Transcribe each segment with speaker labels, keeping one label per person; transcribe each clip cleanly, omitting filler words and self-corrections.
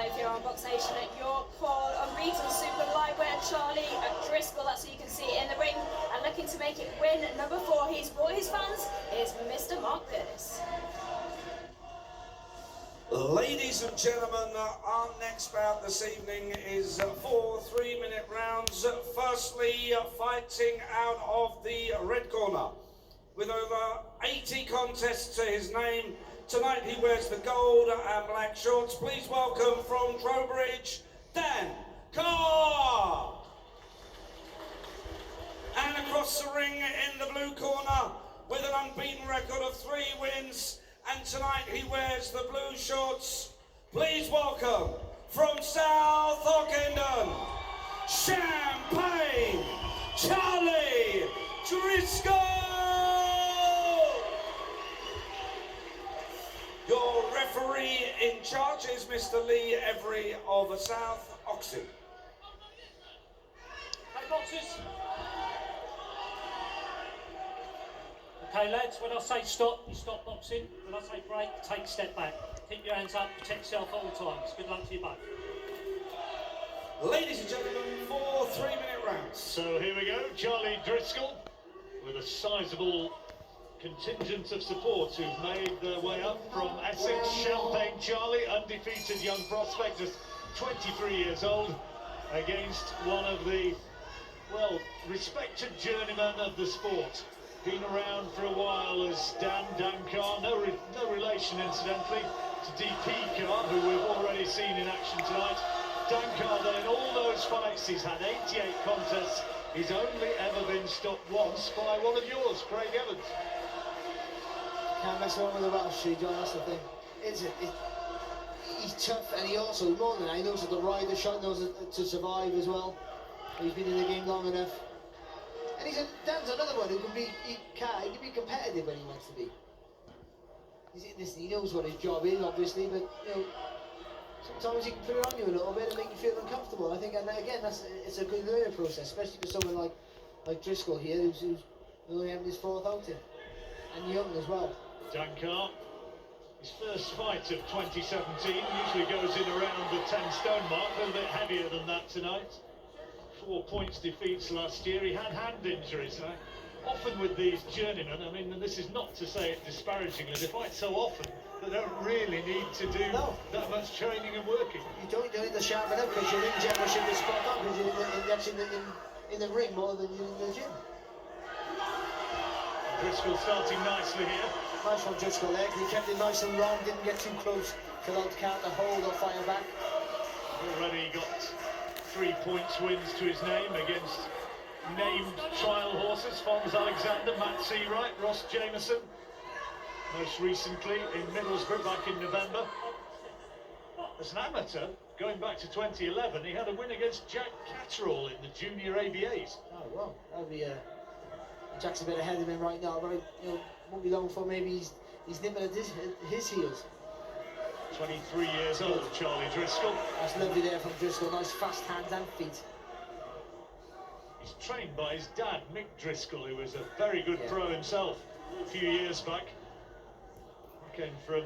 Speaker 1: live here on Box Nation at York. Paul unbeaten super lightweight Charlie Driscoll, that's who you can see in the ring, and looking to make it win number 4. He's brought his fans, is Mr. Mark Curtis.
Speaker 2: Ladies and gentlemen, our next bout this evening is 4 3-minute rounds. Firstly, fighting out of the red corner, with over 80 contests to his name. Tonight he wears the gold and black shorts. Please welcome from Trowbridge, Dann, Carr. And across the ring in the blue corner, with an unbeaten record of 3 wins, and tonight he wears the blue shorts. Please welcome from South Ockendon, Champagne, Charlie Driscoll. Your referee in charge is Mr. Lee Every of South Oxford.
Speaker 3: Hey boxers. Okay lads, when I say stop, you stop boxing. When I say break, take a step back. Keep your hands up, protect yourself all times. Good luck to you both.
Speaker 2: Ladies and gentlemen, 4 3-minute rounds.
Speaker 4: So here we go, Charlie Driscoll with a sizable contingent of support who've made their way up from Essex. Champagne Charlie, undefeated young prospect, just 23 years old, against one of the, well, respected journeymen of the sport. Been around for a while as Dan Carr, no relation incidentally to DP Carr, who we've already seen in action tonight. Dan Carr, though, in all those fights, he's had 88 contests. He's only ever been stopped once by one of yours, Craig Evans.
Speaker 5: Can't mess around with the Welsh, John, that's the thing. He's tough, and he also, more than that, he knows how to ride the shot, knows to survive as well. He's been in the game long enough. And Dan's another one who can be, he can be competitive when he wants to be. He knows what his job is, obviously, but you know, sometimes he can put it on you a little bit and make you feel uncomfortable. I think, and again, it's a good learning process, especially for someone like Driscoll here, who's only having his 4th outing, and young as well.
Speaker 4: Dan Carr, his first fight of 2017, usually goes in around the 10-stone mark, a little bit heavier than that tonight. 4 points defeats last year. He had hand injuries. Often with these journeymen, I mean, and this is not to say it disparagingly, they fight so often that they don't really need to do that much training and working.
Speaker 5: You don't need to sharpen up because your ring generation is spot on, because you're actually in the ring more than you're in the gym.
Speaker 4: Driscoll starting nicely here.
Speaker 5: Nice from Driscoll there, he kept it nice and long, didn't get too close to allow Carr to hold or fire back.
Speaker 4: Already got 3 points wins to his name against named trial horses, Fons Alexander, Matt Seawright, Ross Jameson, most recently in Middlesbrough back in November. As an amateur, going back to 2011, he had a win against Jack Catterall in the junior ABAs.
Speaker 5: Oh well, that'll be Jack's a bit ahead of him right now, but you know, won't be long before maybe he's nipping at his heels.
Speaker 4: 23 years old, Charlie Driscoll.
Speaker 5: That's lovely there from Driscoll, nice fast hands and feet.
Speaker 4: He's trained by his dad, Mick Driscoll, who was a very good pro himself a few years back. He came from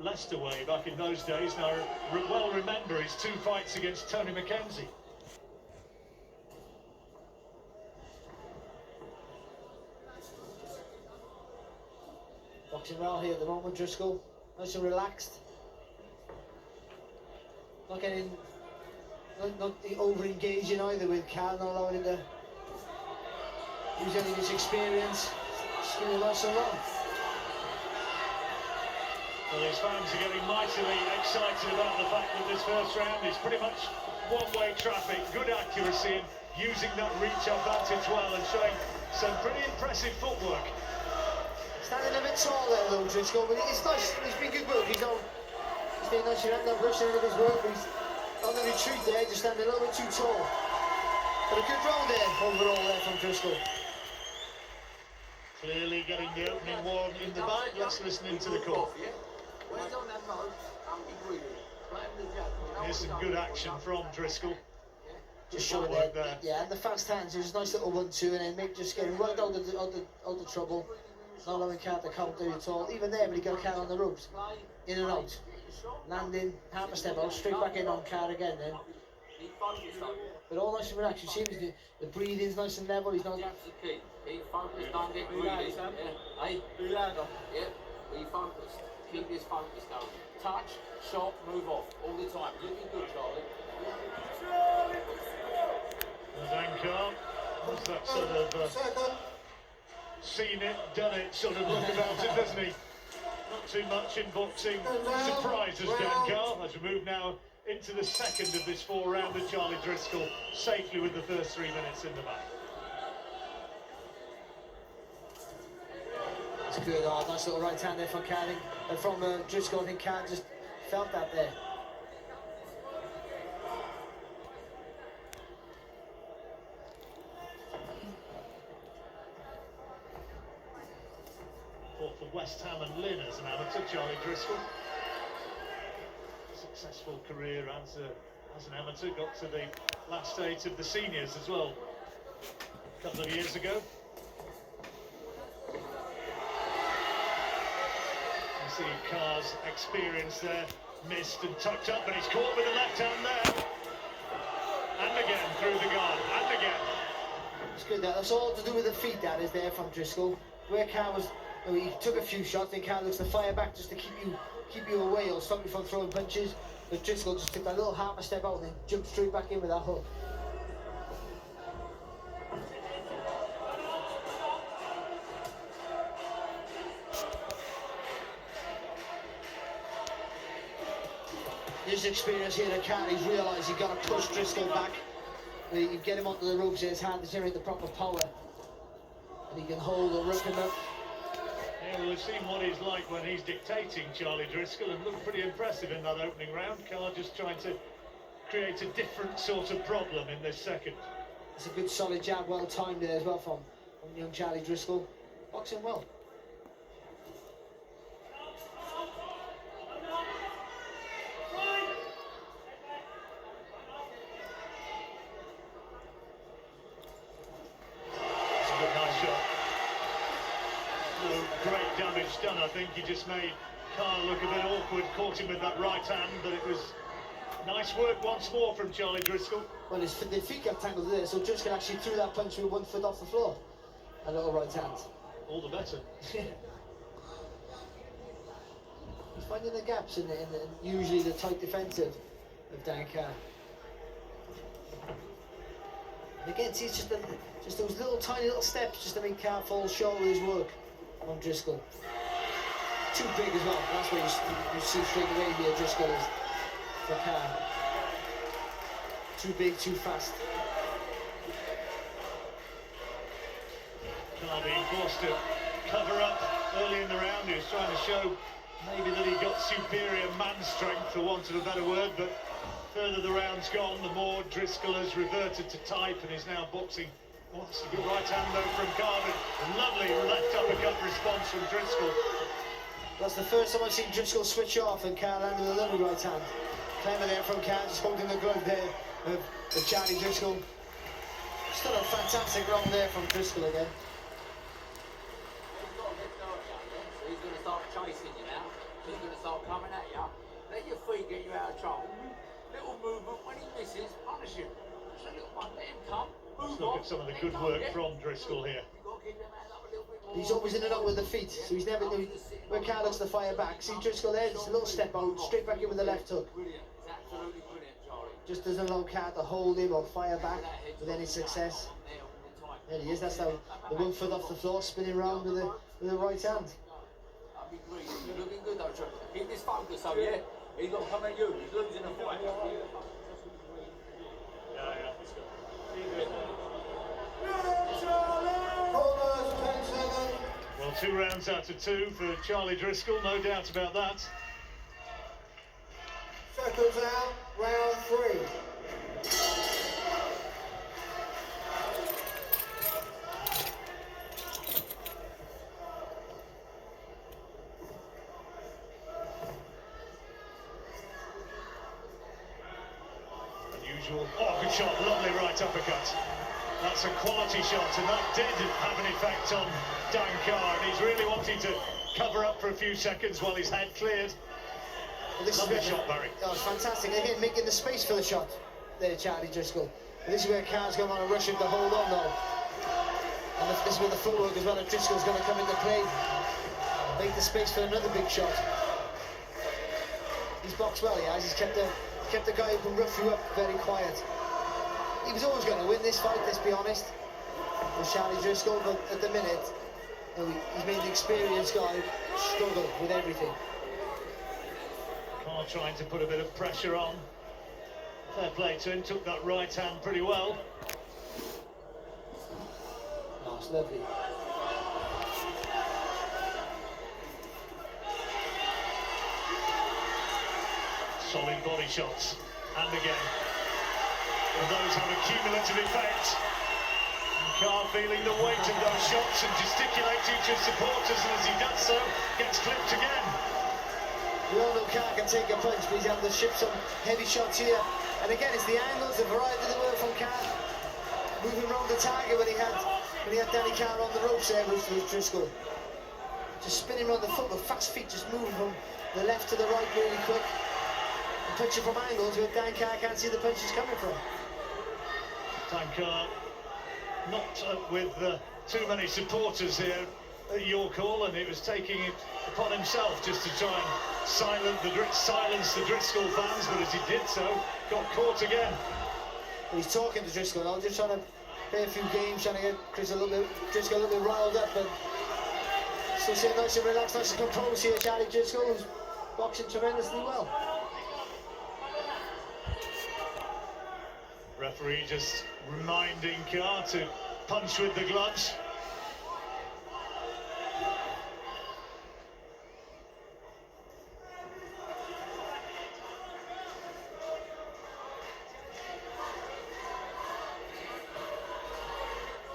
Speaker 4: Leicester way back in those days. Now, well remember his 2 fights against Tony McKenzie.
Speaker 5: Boxing well here at the moment, Driscoll. Nice and relaxed. Not getting, not over-engaging either with Carr, not allowing him to use any of his experience. Just giving it nice and long.
Speaker 4: Well, his fans are getting mightily excited about the fact that this first round is pretty much one-way traffic, good accuracy, and using that reach advantage well and showing some pretty impressive footwork.
Speaker 5: Standing a bit tall there though, Driscoll, but it's nice, it's been good work. He's been nice, he's not rushing out of his work, but he's on the retreat there, just standing a little bit too tall. But a good round there overall there from Driscoll.
Speaker 4: Clearly getting the opening warm in the bag. Let's listen into the call. Here's some good action from Driscoll.
Speaker 5: Just showing that, yeah, and the fast hands. There's a nice little 1-2, and then Mick just getting right out of trouble. Not allowing Carr to counter at all. Even there, but he got Carr on the ropes, in and out. landing, hammer step out, straight back in on Carr again then. But all nice and relaxed. You see him, the breathing's nice and level. He's not.
Speaker 6: That's the key. Keep focused, don't get greedy. Hey, be focused. Keep this focus going. Touch, shot, move off all the time. Looking good, Charlie.
Speaker 4: Dann Carr has that sort of seen it, done it sort of look about it, doesn't he? Not too much in boxing. Surprises Dann Carr as we move now into the second of this 4-rounder. Charlie Driscoll safely with the first 3 minutes in the bag.
Speaker 5: It's good. Oh, nice little right hand there from Carr. From Driscoll. I think Carr just felt that there.
Speaker 4: Fought for West Ham and Lynn as an amateur, Charlie Driscoll. Successful career as an amateur, got to the last stage of the seniors as well a couple of years ago. You see Carr's experience there, missed and tucked up, but he's caught with the left hand there. And again through the guard, and again.
Speaker 5: It's good. That's all to do with the feet. That is there from Driscoll. Where Carr was, he took a few shots. Then Carr looks to fire back just to keep you away or stop you from throwing punches. But Driscoll just took that little hammer step out and then jumped straight back in with that hook. His experience here at Carr, he's realised he's got to push Driscoll back. You get him onto the ropes, his hand to generate the proper power. And he can hold or rip him up.
Speaker 4: Yeah, well, we've seen what he's like when he's dictating, Charlie Driscoll, and looked pretty impressive in that opening round. Carr just trying to create a different sort of problem in this second.
Speaker 5: It's a good solid jab, well timed there as well from young Charlie Driscoll. Boxing well.
Speaker 4: Great damage done, I think. He just made Carr look a bit awkward, caught him with that right hand, but it was nice work once more from Charlie Driscoll.
Speaker 5: Well, the feet got tangled there, so Driscoll actually threw that punch with 1 foot off the floor. A little right hand.
Speaker 4: All the better.
Speaker 5: He's finding the gaps in usually the tight defensive of Dann Carr. And again, see, it's just those little tiny little steps just to make Carr fall short with his work on Driscoll. Too big as well. That's where you see straight away here Driscoll is for Carr. Too big, too fast.
Speaker 4: Carr being forced to cover up early in the round. He was trying to show maybe that he got superior man strength, for want of a better word, but further the round's gone, the more Driscoll has reverted to type and is now boxing. Oh, that's a good right hand though from Carr, but lovely left uppercut response from Driscoll.
Speaker 5: That's the first time I've seen Driscoll switch off and Carr landed a lovely right hand. Clever there from Carr, just holding the glove there of Charlie Driscoll. Still a fantastic round there from Driscoll again.
Speaker 6: He's going to start chasing you now. He's going to start coming at you. Let your feet get you out of trouble. Little movement, when he misses, punish him. Just a little one, let him come.
Speaker 4: Let's look at some of the good work from Driscoll here.
Speaker 5: He's always in and out with the feet, so he's never where Carr looks to fire back. See Driscoll there, just a little step out, straight back in with the left hook.
Speaker 6: Brilliant, it's absolutely brilliant, Charlie.
Speaker 5: Just doesn't allow Carr to hold him or fire back with any success. There he is, that's how the 1 foot off the floor, spinning round with the right hand.
Speaker 6: You're looking good though, Charlie. Keep this focus though, yeah? He's got to come at you, he's losing the fight.
Speaker 4: Well, 2 rounds out of 2 for Charlie Driscoll, no doubt about that.
Speaker 5: Seconds out, round 3.
Speaker 4: Unusual. Oh, good shot, lovely right uppercut. That's a quality shot, and that did have an effect on Dann Carr, and he's really wanting to cover up for a few seconds while his head cleared.
Speaker 5: Well, this
Speaker 4: Lovely
Speaker 5: is
Speaker 4: shot, Barry.
Speaker 5: Oh, it's fantastic. Again, making the space for the shot there, Charlie Driscoll. But this is where Carr's going to want to rush him to hold on now. And this is where the footwork as well of Driscoll's going to come into play. Make the space for another big shot. He's boxed well, he has. He's kept the guy who can rough you up very quiet. He was always going to win this fight, let's be honest, with Charlie Driscoll, but at the minute, you know, he's made the experienced guy struggle with everything.
Speaker 4: Carr trying to put a bit of pressure on. Fair play to him, took that right hand pretty well.
Speaker 5: Oh, it's lovely.
Speaker 4: Solid body shots, and again. And those have a cumulative effect. And Carr feeling the weight of those shots and gesticulating to his supporters, and as he does so, gets clipped again.
Speaker 5: We all know Carr can take a punch, but he's having to ship some heavy shots here. And again, it's the angles, the variety of the work from Carr. Moving around the target when he had Danny Carr on the ropes there with Driscoll. Just spinning around the foot with fast feet, just moving from the left to the right really quick. And punching from angles where Dan Carr can't see the punches coming from.
Speaker 4: Dan Carr not with too many supporters here at York Hall, and it was taking it upon himself just to try and silence the Driscoll fans, but as he did so, got caught again.
Speaker 5: Well, he's talking to Driscoll now, just trying to play a few games, trying to get Driscoll a little bit riled up, but still sitting nice and relaxed, nice and composed here. Charlie Driscoll, who's boxing tremendously well.
Speaker 4: Referee just reminding Carr to punch with the gloves.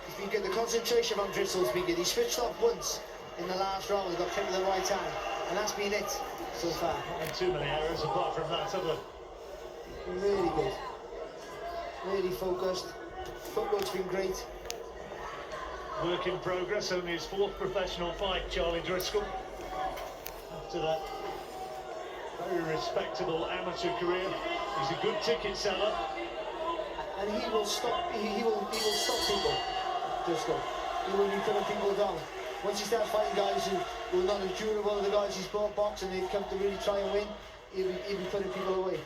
Speaker 5: He's been good. The concentration from Driscoll's been good. He switched off once in the last round. He got clipped with the right hand, and that's been it so far.
Speaker 4: Not too many errors apart from that, have there?
Speaker 5: Really good. Really focused. Footwork's been great.
Speaker 4: Work in progress, only his fourth professional fight, Charlie Driscoll. After that very respectable amateur career, he's a good ticket seller.
Speaker 5: And he will stop. He will stop people. Driscoll. He will be putting people down. Once he starts fighting guys who are not as durable as the guys he's brought box, and they come to really try and win, he'll be putting people away.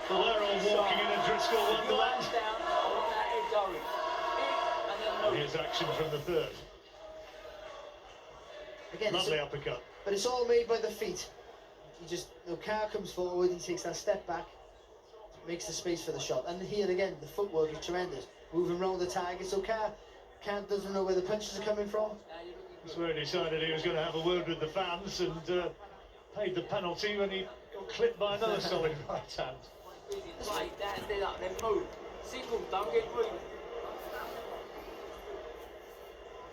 Speaker 4: Well, they're all walking in a Driscoll wonderland. Here's action from the third.
Speaker 5: Again,
Speaker 4: lovely uppercut.
Speaker 5: But it's all made by the feet. He just, Carr comes forward, he takes that step back, makes the space for the shot. And here again, the footwork is tremendous. Moving around the target, so Carr doesn't know where the punches are coming from.
Speaker 4: That's where he decided he was going to have a word with the fans and paid the penalty when he got clipped by another solid right hand.
Speaker 6: Mate, stand up, then move. Single, don't get moved.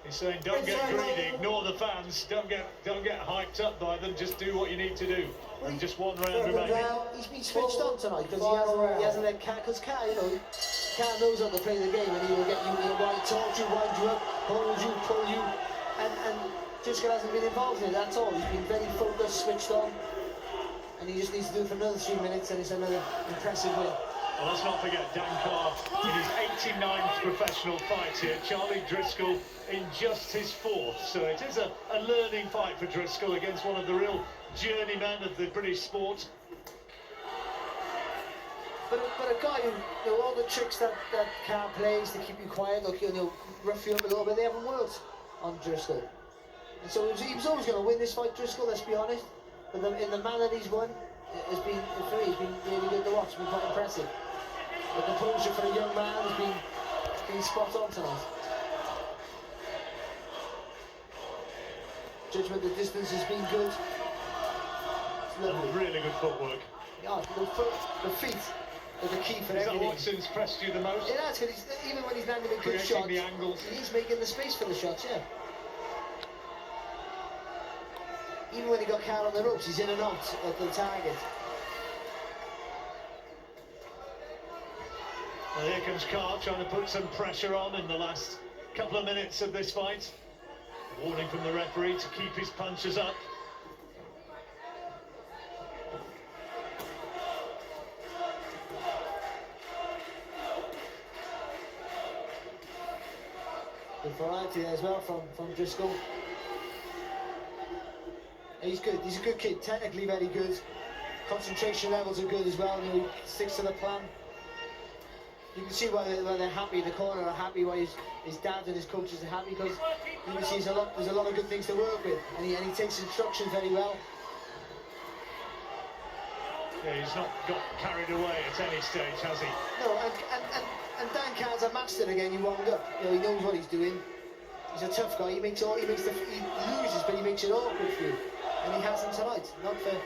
Speaker 4: He's saying, don't get greedy, ignore the fans, don't get hyped up by them, just do what you need to do. And just one round remaining.
Speaker 5: He's been switched on tonight because he hasn't let Carr, because Carr, Carr knows how to play the game, and he will get you, wind you up, hold you, pull you, and Driscoll hasn't been involved in it, that's all. He's been very focused, switched on, and he just needs to do it for another 3 minutes, and it's another impressive win.
Speaker 4: Well, let's not forget Dan Carr in his 89th professional fight here. Charlie Driscoll in just his fourth. So it is a learning fight for Driscoll against one of the real journeymen of the British sport.
Speaker 5: But a guy who, all the tricks that Carr plays to keep you quiet, rough you up a little bit, they haven't worked on Driscoll. And so he was always going to win this fight, Driscoll, let's be honest. But in the manner that he's won, has been, for me, he's been really good to watch, it's been quite impressive. The composure for a young man has been spot on tonight. Judgment, the distance has been good. It's lovely.
Speaker 4: Really good footwork.
Speaker 5: Yeah, the feet are the key for everything.
Speaker 4: Is that what's impressed you the most?
Speaker 5: It has, because even when he's landing a good shot,
Speaker 4: the angles.
Speaker 5: He's making the space for the shots, yeah. Even when he got Carr on the ropes, he's in and out at the target.
Speaker 4: Well, here comes Carr trying to put some pressure on in the last couple of minutes of this fight. Warning from the referee to keep his punches up.
Speaker 5: Good variety there as well from Driscoll. He's good. He's a good kid. Technically very good. Concentration levels are good as well. You know, he sticks to the plan. You can see why they're happy. The corner are happy. Why his dad and his coaches are happy, because you can see there's a lot of good things to work with, and he takes instructions very well.
Speaker 4: Yeah, he's not got carried away at any stage, has he?
Speaker 5: No, and Dan Carr's a master again. He wound up. You know, he knows what he's doing. He's a tough guy. He loses, but he makes it awkward for you. And he hasn't tonight. Not for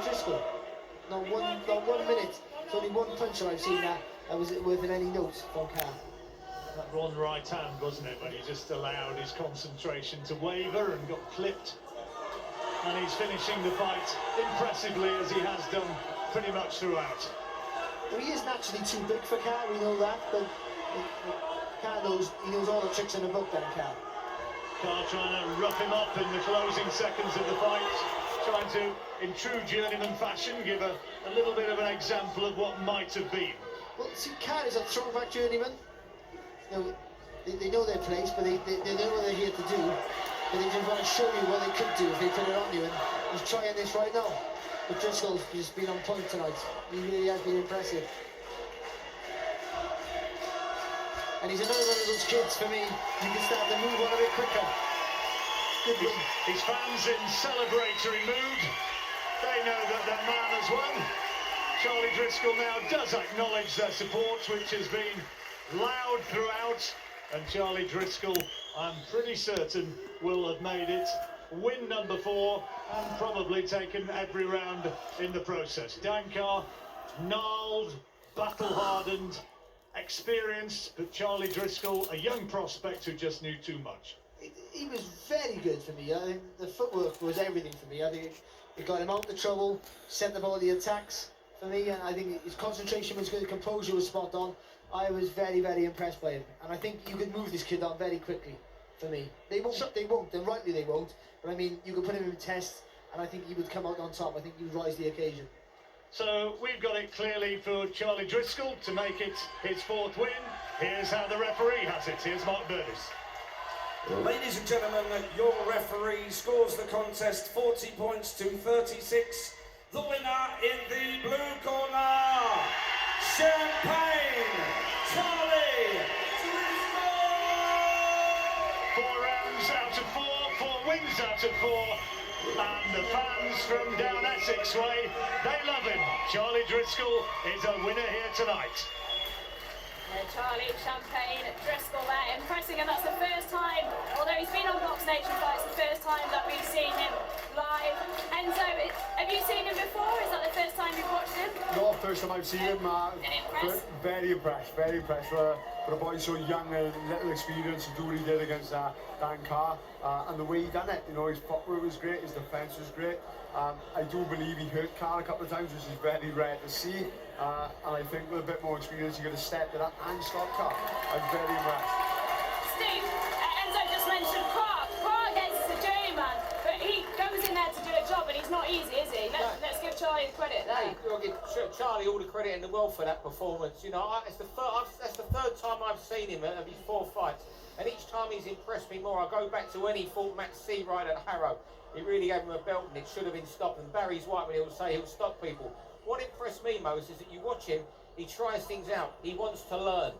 Speaker 5: Driscoll. Not one minute. It's only one punch that I've seen that was worth any notes from Carr.
Speaker 4: That wrong right hand, wasn't it, when he just allowed his concentration to waver and got clipped. And he's finishing the fight impressively, as he has done pretty much throughout.
Speaker 5: Well, he is naturally too big for Carr, we know that, but Carr knows all the tricks in the book, then Carr.
Speaker 4: Carr trying to rough him up in the closing seconds of the fight, trying to, in true journeyman fashion, give a little bit of an example of what might have been.
Speaker 5: Well, see, Carr is a throwback journeyman. You know, they know their place, but they know what they're here to do. But they just want to show you what they could do if they put it on you, and he's trying this right now. But Driscoll's just been on point tonight. He really has been impressive. And he's another one of those kids, for me, you can start to move on a bit quicker. Good win.
Speaker 4: His fans in celebratory mood. They know that their man has won. Charlie Driscoll now does acknowledge their support, which has been loud throughout. And Charlie Driscoll, I'm pretty certain, will have made it win number 4 and probably taken every round in the process. Dan Carr, gnarled, battle-hardened, experienced, but Charlie Driscoll, a young prospect who just knew too much.
Speaker 5: He was very good for me. I think the footwork was everything for me. I think it got him out of trouble, set up all the attacks for me, and I think his concentration was good, composure was spot on. I was very, very impressed by him, and I think you could move this kid on very quickly. For me, they won't, and rightly they won't. But I mean, you could put him in a test, and I think he would come out on top. I think he would rise to the occasion.
Speaker 4: So we've got it clearly for Charlie Driscoll to make it his 4th win. Here's how the referee has it. Here's Mark Burgess.
Speaker 2: Ladies and gentlemen, your referee scores the contest 40 points to 36. The winner in the blue corner, Champagne Charlie Driscoll!
Speaker 4: 4 rounds out of 4, 4 wins out of 4. And the fans from down Essex way, they love him. Charlie Driscoll is a winner here tonight.
Speaker 1: Charlie Champagne Driscoll there, impressing, and that's the first time, although he's been on Box Nation fights, the first time that we've seen him live. Enzo, have you seen him before? Is that the first time you've watched him?
Speaker 7: No, first time I've seen him.
Speaker 1: Very impressed?
Speaker 7: Very impressed for a boy so young and little experience to do what he did against Dan Carr, and the way he done it. You know, his footwork was great, his defence was great. I do believe he hurt Carr a couple of times, which is very rare to see. And I think with a bit more experience, he could have stepped it up and stopped Carr. I'm very impressed.
Speaker 1: Steve, Enzo just mentioned Carr. Carr gets the journeyman, but he goes in there to do a job, and he's not easy, is he? Let's give Charlie the credit there.
Speaker 6: I'll give Charlie all the credit in the world for that performance. You know, that's the 3rd time I've seen him at his 4 fights, and each time he's impressed me more. I go back to when he fought Matt Seawright at Harrow. He really gave him a belt, and it should have been stopped. And Barry's right when he'll say he'll stop people. What impressed me most is that you watch him, he tries things out, he wants to learn.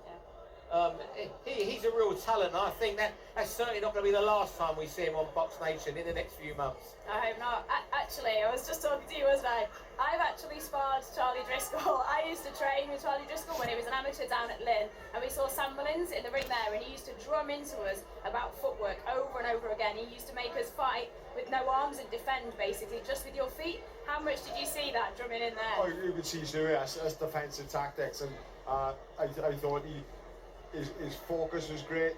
Speaker 6: He's a real talent, and I think that's certainly not going to be the last time we see him on Box Nation in the next few months.
Speaker 1: I hope not. Actually, I was just talking to you, wasn't I? I've actually sparred Charlie Driscoll. I used to train with Charlie Driscoll when he was an amateur down at Lynn, and we saw Sam Mullins in the ring there, and he used to drum into us about footwork over and over again. He used to make us fight with no arms and defend, basically, just with your feet. How much did you see that drumming in there?
Speaker 7: Oh, you could see through it. That's defensive tactics, and I thought his focus was great.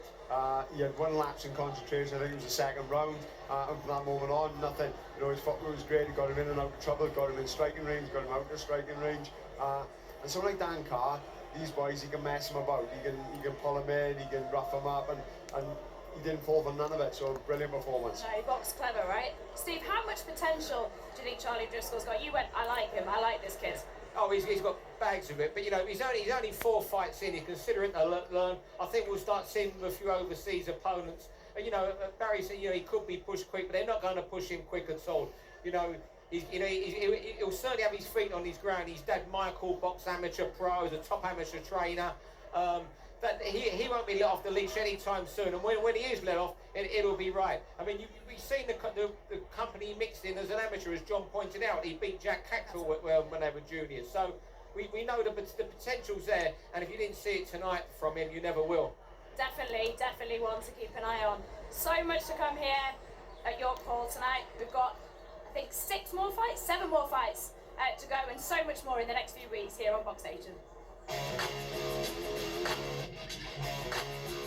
Speaker 7: He had 1 lapse in concentration. I think it was the 2nd round, and from that moment on, nothing. You know, his footwork was great. He got him in and out of trouble, got him in striking range, got him out of striking range. And someone like Dan Carr, these boys, he can mess him about. He can pull him in, he can rough him up, and he didn't fall for none of it. So brilliant performance.
Speaker 1: No, he boxed clever, right? Steve, how much potential do you think Charlie Driscoll's got? You went, I like him, I like this kid.
Speaker 6: Oh, he's got bags of it, but you know, he's only 4 fights in. He's considering to learn. I think we'll start seeing him with a few overseas opponents. And, you know, Barry said, you know, he could be pushed quick, but they're not going to push him quick at all. You know, he'll certainly have his feet on his ground. His dad, Michael, box amateur pro, is a top amateur trainer. That he won't be let off the leash anytime soon. And when he is let off, it'll be right. I mean, we've seen the company he mixed in as an amateur, as John pointed out. He beat Jack Cackrell when they were juniors. So we know the potential's there. And if you didn't see it tonight from him, you never will.
Speaker 1: Definitely one to keep an eye on. So much to come here at York Hall tonight. We've got, I think, 7 more fights to go, and so much more in the next few weeks here on Box Nation.